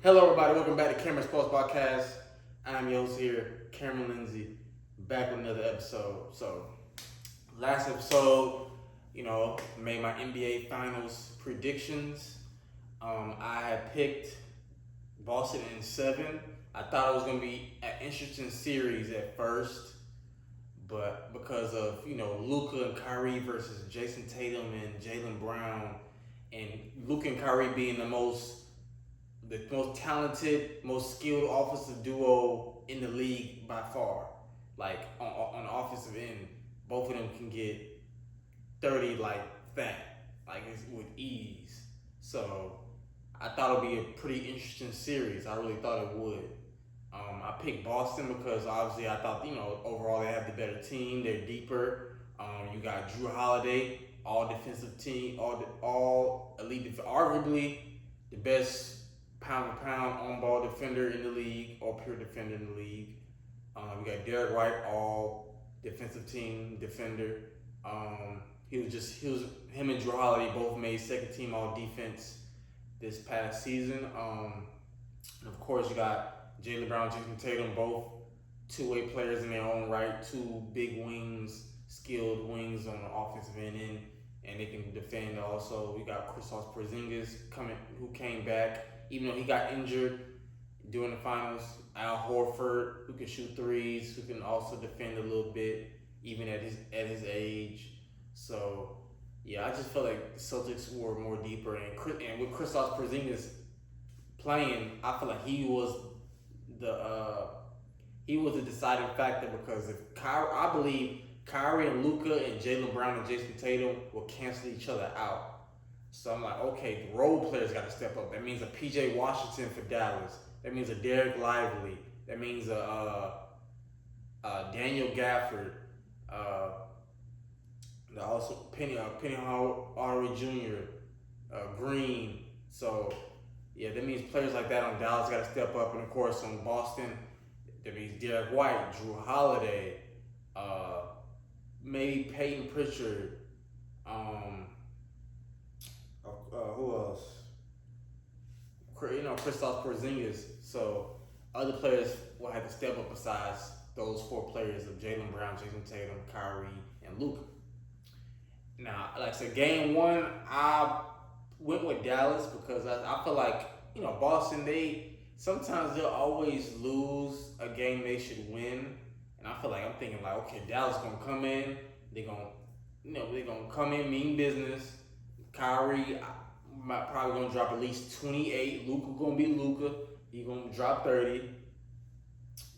Hello, everybody. Welcome back to Cameron Sports Podcast. I'm your host here, Cameron Lindsay, back with another episode. So, last episode, made my NBA Finals predictions. I had picked Boston in 7. I thought it was going to be an interesting series at first, but because of Luka and Kyrie versus Jason Tatum and Jaylen Brown, and Luka and Kyrie being the most talented, most skilled offensive duo in the league by far. Like on the offensive end, both of them can get 30 like that, like it's with ease. So I thought it'd be a pretty interesting series. I really thought it would. I picked Boston because obviously I thought overall they have the better team. They're deeper. You got Jrue Holiday, all defensive team, all elite, arguably the best pound for pound on ball defender in the league, or pure defender in the league. We got Derek White, all defensive team defender. Him and Jrue Holiday both made second team all defense this past season. And of course you got Jaylen Brown, Jason Tatum, both two-way players in their own right, two big wings, skilled wings on the offensive end, and they can defend also. We got Kristaps Porzingis who came back, even though he got injured during the finals. Al Horford, who can shoot threes, who can also defend a little bit, even at his age. So yeah, I just felt like the Celtics were more deeper, and with Kristaps Porzingis playing, I feel like he was the deciding factor, because I believe Kyrie and Luka and Jaylen Brown and Jason Tatum will cancel each other out. So I'm like, okay, the role players got to step up. That means a PJ Washington for Dallas. That means a Derek Lively. That means a Daniel Gafford. Also Penny Hardaway Jr., Green. So yeah, that means players like that on Dallas got to step up, and of course on Boston, that means Derek White, Jrue Holiday, maybe Peyton Pritchard. Who else? Kristaps Porzingis. So other players will have to step up besides those 4 players of Jaylen Brown, Jason Tatum, Kyrie, and Luka. Now, like I said, game 1, I went with Dallas because I feel like Boston, they'll always lose a game they should win, and I'm thinking like, okay, Dallas gonna come in, they're gonna come in mean business. Kyrie probably gonna drop at least 28. Luka gonna be Luka. He gonna drop 30.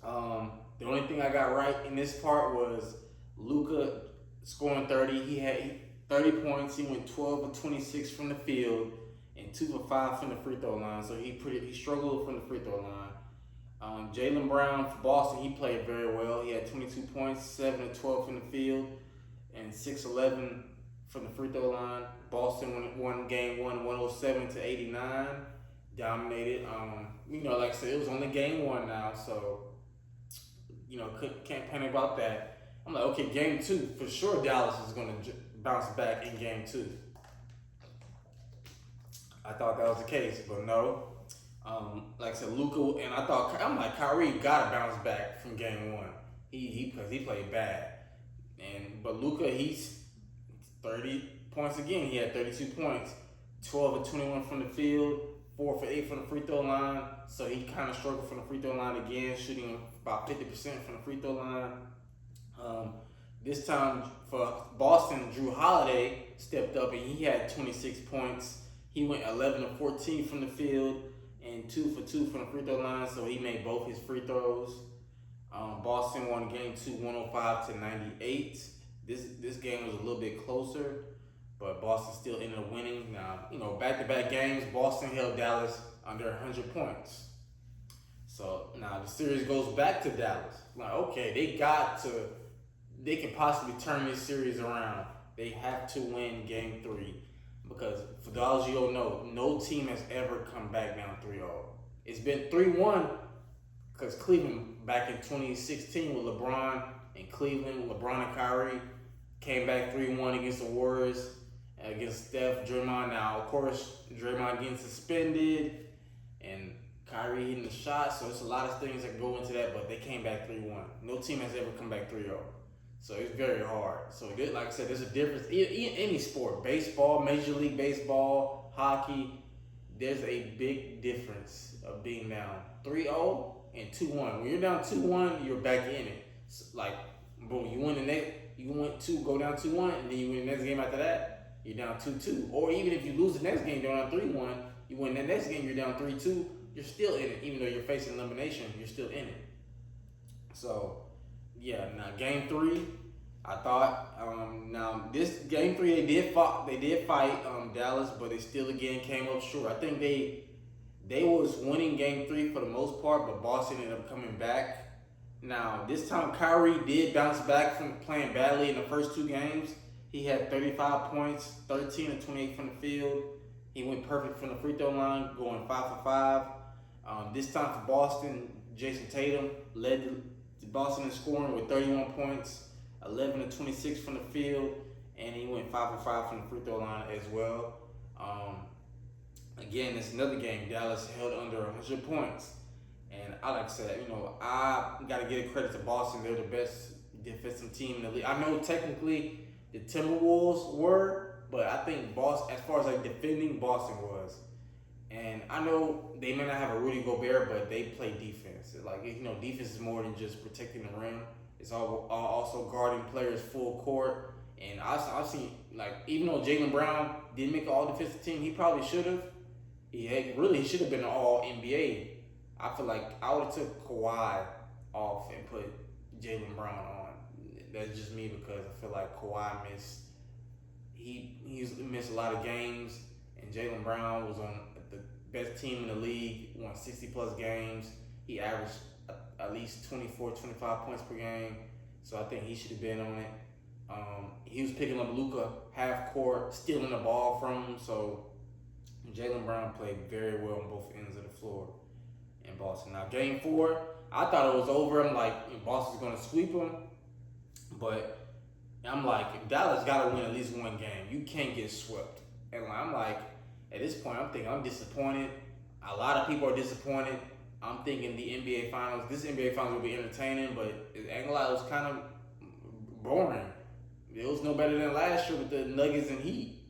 The only thing I got right in this part was Luka scoring 30. He had 30 points. He went 12 of 26 from the field and 2 for 5 from the free throw line. So he struggled from the free throw line. Jaylen Brown for Boston, he played very well. He had 22 points, 7 of 12 from the field, and 6-11 from the free throw line. Boston won game 1, 107-89, dominated. Like I said, it was only game 1 now, so can't panic about that. I'm like, okay, game 2 for sure. Dallas is gonna bounce back in game 2. I thought that was the case, but no. Like I said, Luka, and I'm like, Kyrie gotta bounce back from game 1. Because he played bad, but Luka, he's 30 points again. He had 32 points, 12 of 21 from the field, 4 for 8 from the free throw line. So he kind of struggled from the free throw line again, shooting about 50% from the free throw line. This time for Boston, Jrue Holiday stepped up and he had 26 points. He went 11 of 14 from the field and 2 for 2 from the free throw line. So he made both his free throws. Boston won game 2, 105-98. This game was a little bit closer, but Boston still ended up winning. Now, back-to-back games, Boston held Dallas under 100 points. So now the series goes back to Dallas. Like, okay, they can possibly turn this series around. They have to win game 3, because for those you don't know, no team has ever come back down 3-0. It's been 3-1 because Cleveland back in 2016 with LeBron and Cleveland, LeBron and Kyrie came back 3-1 against the Warriors, against Steph, Draymond. Now, of course, Draymond getting suspended, and Kyrie hitting the shot, so it's a lot of things that go into that, but they came back 3-1. No team has ever come back 3-0. So it's very hard. So like I said, there's a difference. Any sport, baseball, Major League Baseball, hockey, there's a big difference of being down 3-0 and 2-1. When you're down 2-1, you're back in it. So like, boom, you win the next, go down 2-1, and then you win the next game after that, you're down 2-2. Or even if you lose the next game, you're down 3-1, you win the next game, you're down 3-2, you're still in it. Even though you're facing elimination, you're still in it. So, yeah, now game 3, I thought, now this game 3, they did fight Dallas, but they still again came up short. I think they was winning game 3 for the most part, but Boston ended up coming back. Now, this time Kyrie did bounce back from playing badly in the first 2 games. He had 35 points, 13 of 28 from the field. He went perfect from the free throw line, going 5 for 5. This time for Boston, Jason Tatum led Boston in scoring with 31 points, 11 of 26 from the field, and he went 5 for 5 from the free throw line as well. Again, it's another game. Dallas held under 100 points. And like I said, I got to give credit to Boston. They're the best defensive team in the league. I know technically the Timberwolves were, but I think Boston, as far as like defending, Boston was. And I know they may not have a Rudy Gobert, but they play defense. Like, defense is more than just protecting the rim. It's also guarding players full court. And I've seen, like, even though Jaylen Brown didn't make an all-defensive team, he probably should have. He should have been an all-NBA. I feel like I would have took Kawhi off and put Jaylen Brown on. That's just me because I feel like Kawhi missed a lot of games, and Jaylen Brown was on the best team in the league, won 60-plus games. He averaged at least 24, 25 points per game, so I think he should have been on it. He was picking up Luka half court, stealing the ball from him, so Jaylen Brown played very well on both ends of the floor in Boston. Now, game 4, I thought it was over. I'm like, Boston's going to sweep them, but I'm like, Dallas got to win at least one game. You can't get swept. And I'm like, at this point, I'm disappointed. A lot of people are disappointed. I'm thinking the NBA Finals, this NBA Finals will be entertaining, but it was kind of boring. It was no better than last year with the Nuggets and Heat.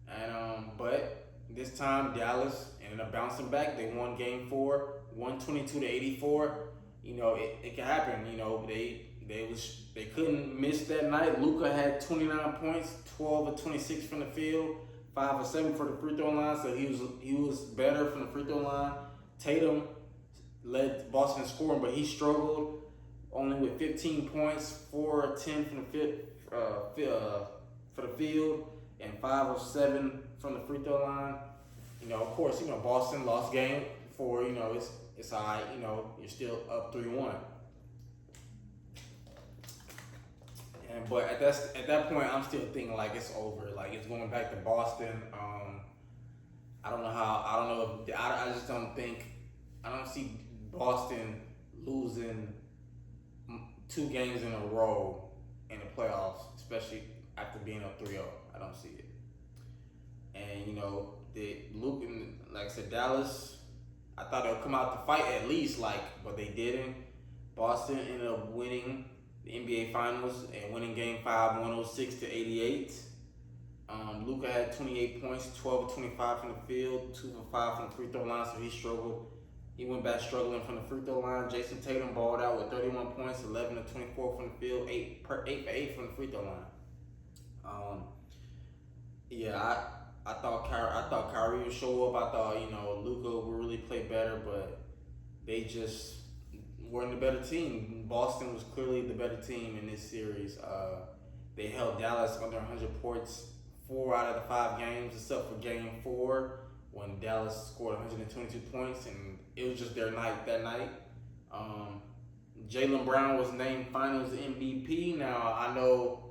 And but this time Dallas ended up bouncing back. They won game 4, 122-84. It can happen. They couldn't miss that night. Luka had 29 points, 12 of 26 from the field, 5 of 7 for the free throw line. So he was better from the free throw line. Tatum led Boston in scoring, but he struggled only with 15 points, 4 of 10 from the for the field, and 5 of 7 from the free throw line. Of course, Boston lost game 4. It's all right. You're still up 3-1. But at that point, I'm still thinking like it's over. Like it's going back to Boston. I don't know if I just don't think. I don't see Boston losing 2 games in a row in the playoffs, especially after being up 3-0. I don't see it. And like I said, Dallas, I thought they would come out to fight at least, but they didn't. Boston ended up winning the NBA Finals and winning Game 5, 106-88. Luka had 28 points, 12 of 25 from the field, 2 for 5 from the free throw line, so he struggled. He went back struggling from the free throw line. Jason Tatum balled out with 31 points, 11 of 24 from the field, 8 for 8 from the free throw line. I thought Kyrie would show up. I thought Luka would really play better, but they just weren't the better team. Boston was clearly the better team in this series. They held Dallas under 100 points 4 out of the 5 games, except for Game 4 when Dallas scored 122 points, and it was just their night that night. Jaylen Brown was named Finals MVP. Now, I know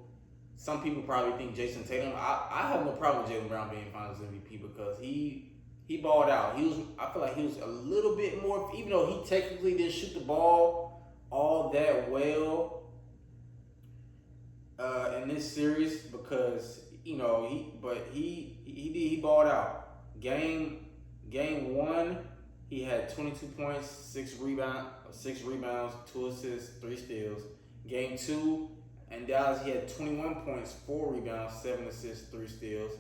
some people probably think Jason Tatum. I have no problem with Jaylen Brown being Finals MVP because he balled out. I feel like he was a little bit more, even though he technically didn't shoot the ball all that well in this series because he balled out. Game 1, he had 22 points, 6 rebounds, 2 assists, 3 steals. Game two in Dallas, he had 21 points, 4 rebounds, 7 assists, 3 steals.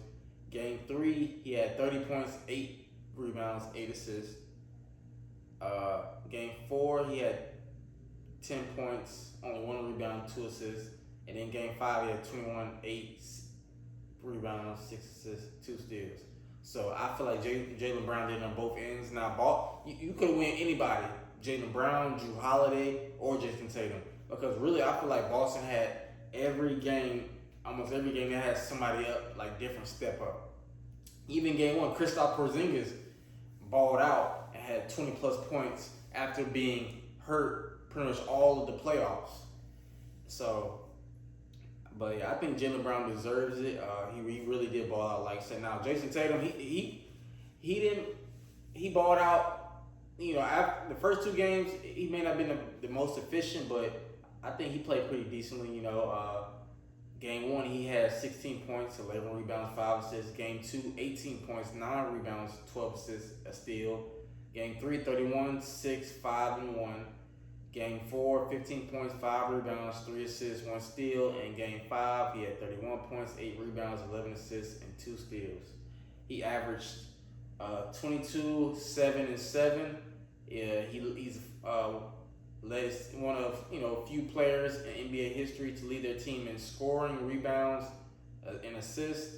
Game three, he had 30 points, 8 rebounds, 8 assists. Game four, he had 10 points, only 1 rebound, 2 assists. And then game five, he had 21, 8 rebounds, 6 assists, 2 steals. So I feel like Jaylen Brown did on both ends. Now, you could win anybody, Jaylen Brown, Jrue Holiday, or Jason Tatum. Because really, I feel like Boston had almost every game that had somebody up, like different step up. Even game one, Kristaps Porzingis balled out and had 20 plus points after being hurt pretty much all of the playoffs. So, but yeah, I think Jaylen Brown deserves it. He really did ball out, like I said. Now, Jason Tatum, he balled out. After the first two games, he may not have been the most efficient, but I think he played pretty decently. Game one, he had 16 points, 11 rebounds, 5 assists. Game two, 18 points, 9 rebounds, 12 assists, a steal. Game three, 31, 6, 5, and 1. Game four, 15 points, 5 rebounds, 3 assists, 1 steal. And game five, he had 31 points, 8 rebounds, 11 assists, and 2 steals. He averaged 22, 7, and 7. Yeah, he's one of a few players in NBA history to lead their team in scoring, rebounds, and assists.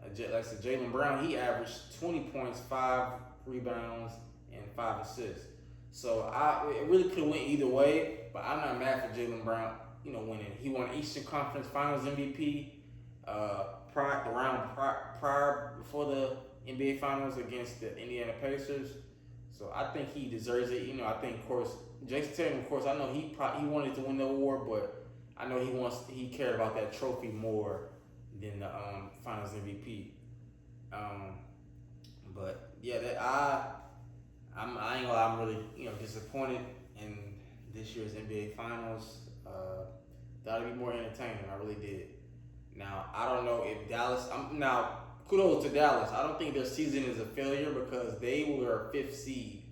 Like I said, Jaylen Brown, he averaged 20 points, 5 rebounds, and 5 assists. So it really could have went either way, but I'm not mad for Jaylen Brown, winning. He won Eastern Conference Finals MVP the round prior before the NBA Finals against the Indiana Pacers. So I think he deserves it. I think, of course, Jason Tatum, of course, I know he wanted to win the award, but I know he cared about that trophy more than the Finals MVP. But yeah, I ain't gonna lie, I'm really disappointed in this year's NBA Finals. Thought it'd be more entertaining. I really did. Now I don't know if Dallas. Now kudos to Dallas. I don't think their season is a failure because they were 5th seed.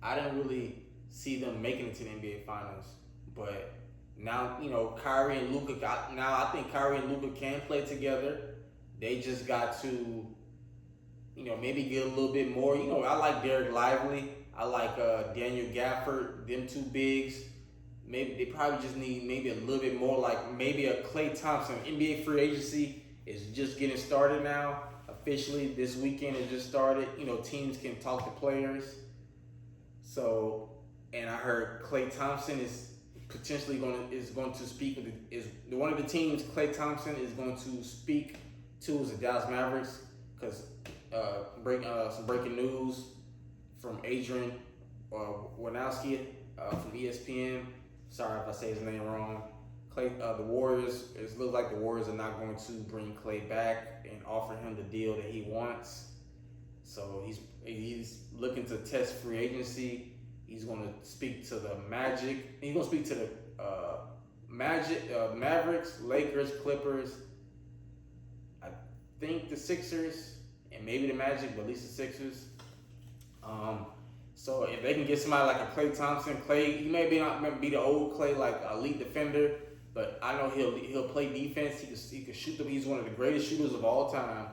I didn't really see them making it to the NBA Finals, but now Kyrie and Luka I think Kyrie and Luka can play together. They just got to maybe get a little bit more. I like Derek Lively. I like Daniel Gafford. Them two bigs. Maybe they probably just need maybe a little bit more, like maybe a Klay Thompson. NBA free agency is just getting started now. Officially, this weekend it just started. Teams can talk to players. So, and I heard Klay Thompson is potentially going to speak with one of the teams Klay Thompson is going to speak to is the Dallas Mavericks, because some breaking news from Adrian Wojnarowski from ESPN. Sorry if I say his name wrong. The Warriors. It looks like the Warriors are not going to bring Klay back and offer him the deal that he wants. So he's looking to test free agency. He's going to speak to the Magic. He's going to speak to the Mavericks, Lakers, Clippers. I think the Sixers and maybe the Magic, but at least the Sixers. So if they can get somebody like a Klay Thompson, he may not be the old Klay, like elite defender, but I know he'll play defense. He can shoot them. He's one of the greatest shooters of all time.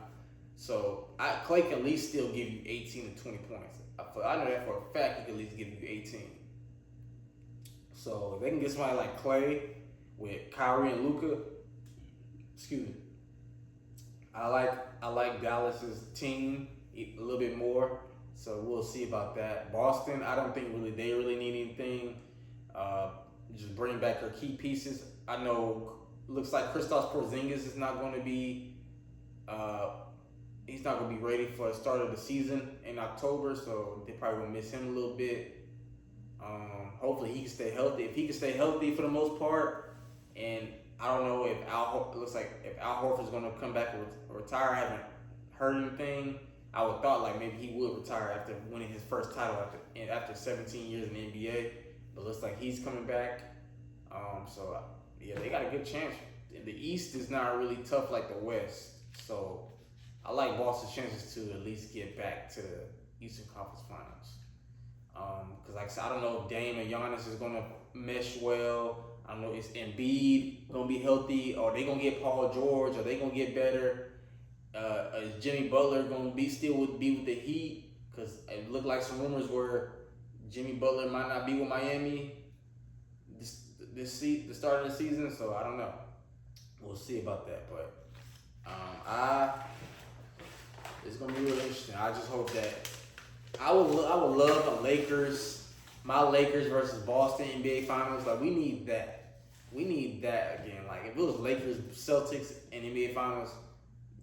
So Klay can at least still give you 18 to 20 points. I know that for a fact. He can at least give you 18. So if they can get somebody like Klay with Kyrie and Luka, excuse me, I like Dallas's team a little bit more. So we'll see about that. Boston, I don't think they really need anything. Just bring back her key pieces. I know looks like Kristaps Porzingis is not going to be he's not going to be ready for the start of the season in October, so they probably will miss him a little bit. Hopefully he can stay healthy. If he can stay healthy for the most part, and I don't know if it looks like if Al Horford's going to come back and retire. I haven't heard anything. I would thought like maybe he would retire after winning his first title after 17 years in the NBA, but looks like he's coming back. So yeah, they got a good chance. The East is not really tough like the West, so I like Boston's chances to at least get back to the Eastern Conference Finals. Because like I said, I don't know if Dame and Giannis is gonna mesh well. I don't know is Embiid gonna be healthy, or they gonna get Paul George, or they gonna get better. Is Jimmy Butler gonna be with the Heat? Because it looked like some rumors where Jimmy Butler might not be with Miami the start of the season. So I don't know. We'll see about that, but it's gonna be really interesting. I just hope that I would love my Lakers versus Boston NBA Finals. Like we need that. We need that again. Like if it was Lakers Celtics and NBA Finals,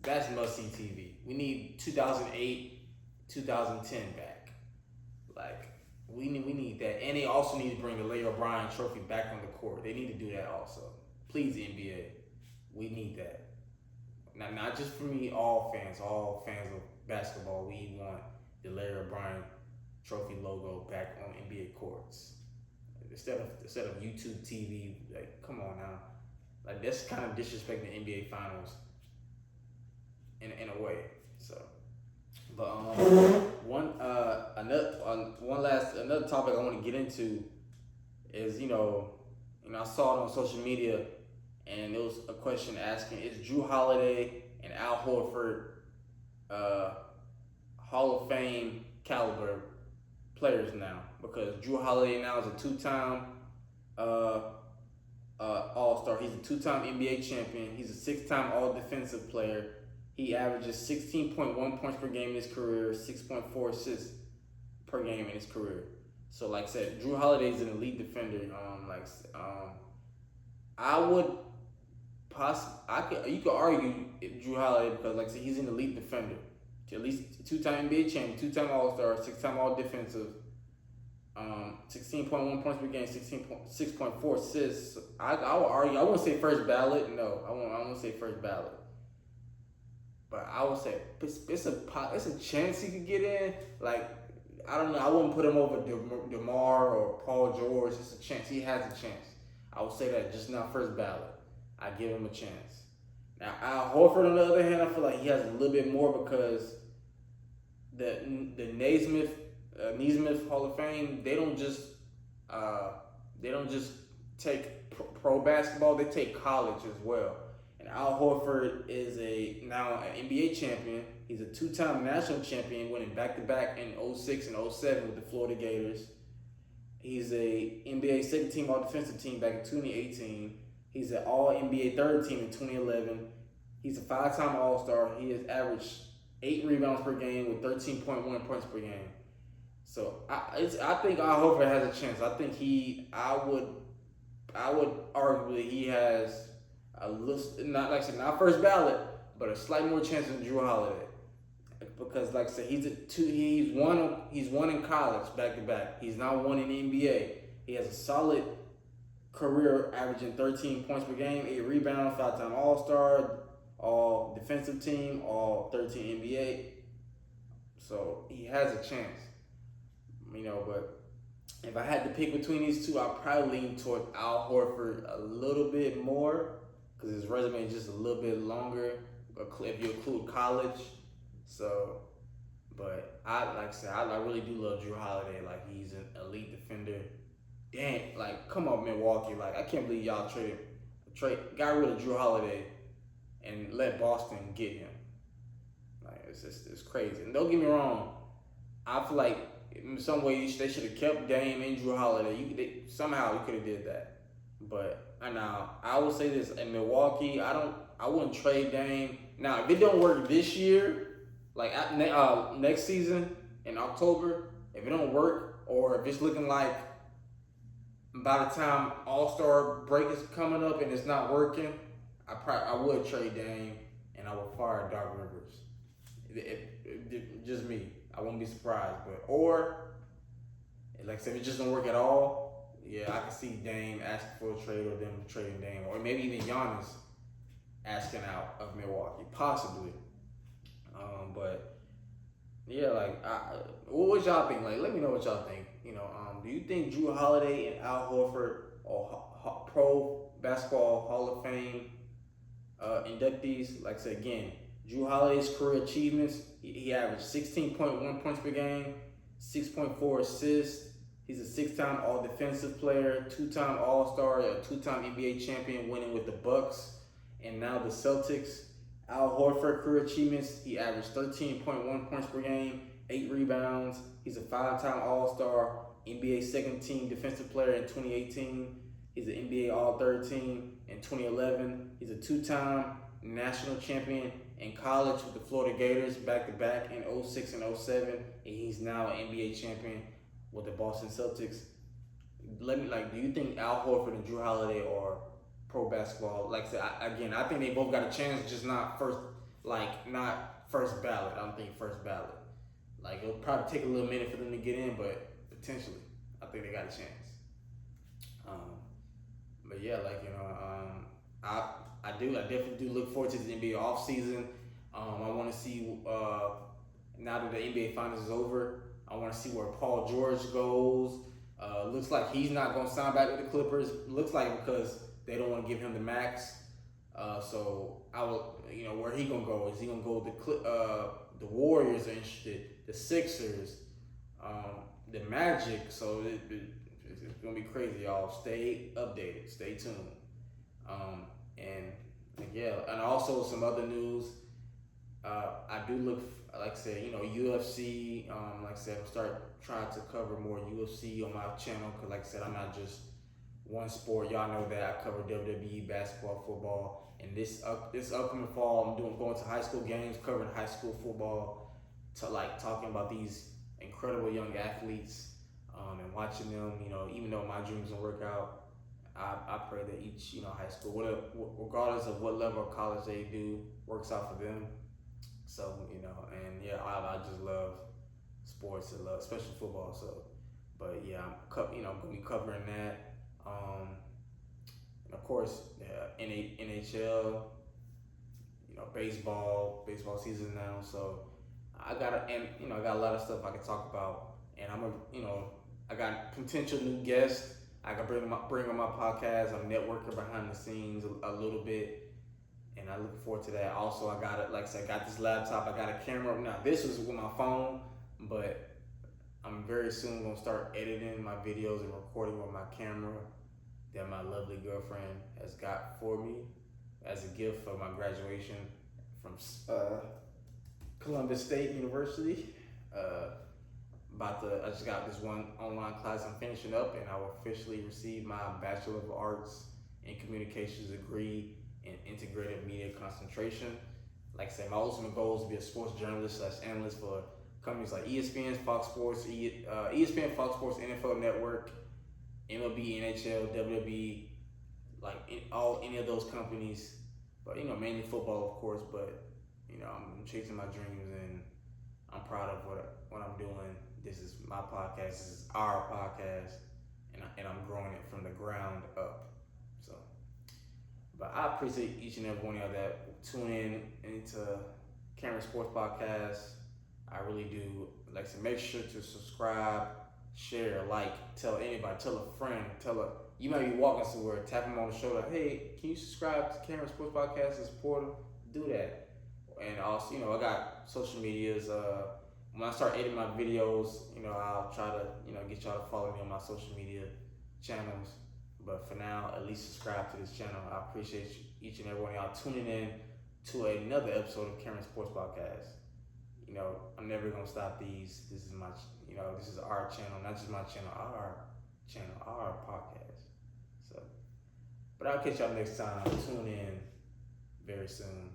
that's must see TV. We need 2008, 2010 back. Like we need that, and they also need to bring the Larry O'Brien Trophy back on the court. They need to do that also. Please, NBA, we need that. Now, not just for me, all fans of basketball. We want the Larry O'Brien Trophy logo back on NBA courts instead of YouTube TV. Like, come on now, like that's kind of disrespecting the NBA Finals in a way. So, but another topic I want to get into is I saw it on social media, and there was a question asking, is Jrue Holiday and Al Horford Hall of Fame caliber players now? Because Jrue Holiday now is a two-time All-Star. He's a two-time NBA champion. He's a six-time All-Defensive player. He averages 16.1 points per game in his career, 6.4 assists per game in his career. So, like I said, Jrue Holiday is an elite defender. You could argue Jrue Holiday because, like I said, he's an elite defender. At least two-time NBA champion, two-time All-Star, six-time All-Defensive, 16.1 points per game, 6.4 assists. I would argue. I wouldn't say first ballot. No, I won't say first ballot. But I would say it's a chance he could get in. Like, I don't know. I wouldn't put him over DeMar or Paul George. It's a chance. He has a chance. I would say that, just not first ballot. I give him a chance. Now, Al Horford, on the other hand, I feel like he has a little bit more because the Naismith Hall of Fame, they don't just take pro basketball. They take college as well. And Al Horford is now an NBA champion. He's a two-time national champion, winning back-to-back in 06 and 07 with the Florida Gators. He's a NBA second-team All-Defensive team back in 2018. He's an All-NBA third team in 2011. He's a five-time All-Star. He has averaged 8 rebounds per game with 13.1 points per game. So I think Al Horford has a chance. I think I would arguably he has a little, not first ballot, but a slight more chance than Jrue Holiday. Because, like I said, he's won in college back to back. He's now won in the NBA. He has a solid career, averaging 13 points per game, 8 rebounds, 5-time All-Star, All Defensive Team, All 13 NBA. So he has a chance, But if I had to pick between these two, I'd probably lean toward Al Horford a little bit more because his resume is just a little bit longer if you include college. So, but I really do love Jrue Holiday. Like, he's an elite defender. Damn, like, come on, Milwaukee. Like, I can't believe y'all got rid of Jrue Holiday and let Boston get him. Like, it's crazy. And don't get me wrong, I feel like in some ways they should have kept Dame and Jrue Holiday. Somehow you could have did that. But now I will say this: in Milwaukee, I wouldn't trade Dame. Now, if it don't work this year, like next season in October, if it don't work, or if it's looking like by the time All-Star break is coming up and it's not working, I would trade Dame and I would fire Doc Rivers. Just me. I wouldn't be surprised. Or like I said, if it just don't work at all, yeah, I can see Dame asking for a trade or them trading Dame, or maybe even Giannis asking out of Milwaukee, possibly. But yeah, like, what y'all think? Like, let me know what y'all think. Do you think Jrue Holiday and Al Horford are Pro Basketball Hall of Fame inductees? Like I said, again, Jrue Holiday's career achievements: he averaged 16.1 points per game, 6.4 assists. He's a 6-time All-Defensive Player, 2-time All-Star, a 2-time NBA champion, winning with the Bucks, and now the Celtics. Al Horford career achievements: he averaged 13.1 points per game, 8 rebounds. He's a 5-time All-Star, NBA second-team defensive player in 2018. He's an NBA All-Third Team in 2011. He's a 2-time national champion in college with the Florida Gators back-to-back in 06 and 07, and he's now an NBA champion with the Boston Celtics. Do you think Al Horford and Jrue Holiday are pro basketball? Like I said, I think they both got a chance, just not first ballot. I don't think first ballot. Like, it'll probably take a little minute for them to get in, but potentially, I think they got a chance. But yeah, I definitely do look forward to the NBA offseason. I want to see, now that the NBA Finals is over, I want to see where Paul George goes. Looks like he's not going to sign back with the Clippers. Looks like because they don't want to give him the max. So I will, where he going to go? Is he going to go the Warriors are interested, the Sixers, the Magic. So it's going to be crazy, y'all. Stay updated. Stay tuned. And also some other news. I do look, like I said, UFC. Like I said, I'm starting trying to cover more UFC on my channel because, like I said, I'm not just one sport. Y'all know that I cover WWE, basketball, football, and this upcoming fall, I'm going to high school games, covering high school football, talking about these incredible young athletes, and watching them. Even though my dreams don't work out, I pray that each high school, regardless of what level of college they do, works out for them. So and yeah, I just love sports. I love, especially football. So, but yeah, I'm gonna be covering that. And of course, NHL. Baseball season now. So I got a lot of stuff I can talk about, and I got potential new guests I can bring on my podcast. I'm networking behind the scenes a little bit, and I look forward to that. Also, I got it. Like I said, I got this laptop. I got a camera. Now, this was with my phone, but I'm very soon gonna start editing my videos and recording with my camera that my lovely girlfriend has got for me as a gift for my graduation from Columbus State University. I just got this one online class I'm finishing up, and I will officially receive my Bachelor of Arts in Communications degree in Integrated Media Concentration. Like I said, my ultimate goal is to be a sports journalist / analyst for companies like ESPN, Fox Sports, ESPN, Fox Sports, NFL Network, MLB, NHL, WWE, any of those companies. But mainly football, of course. But I'm chasing my dreams, and I'm proud of what I'm doing. This is my podcast. This is our podcast, and I'm growing it from the ground up. So, but I appreciate each and every one of y'all that tune in into Cameron Sports Podcast. I really do. Like I said, make sure to subscribe, share, tell anybody, tell a friend, you might be walking somewhere, tap them on the shoulder. Hey, can you subscribe to Cameron Sports Podcast and support them? Do that. And also, I got social medias. When I start editing my videos, I'll try to, get y'all to follow me on my social media channels. But for now, at least subscribe to this channel. I appreciate each and every one of y'all tuning in to another episode of Cameron Sports Podcast. I'm never gonna stop these. This is my, this is our channel, not just my channel, our podcast. So, but I'll catch y'all next time. Tune in very soon.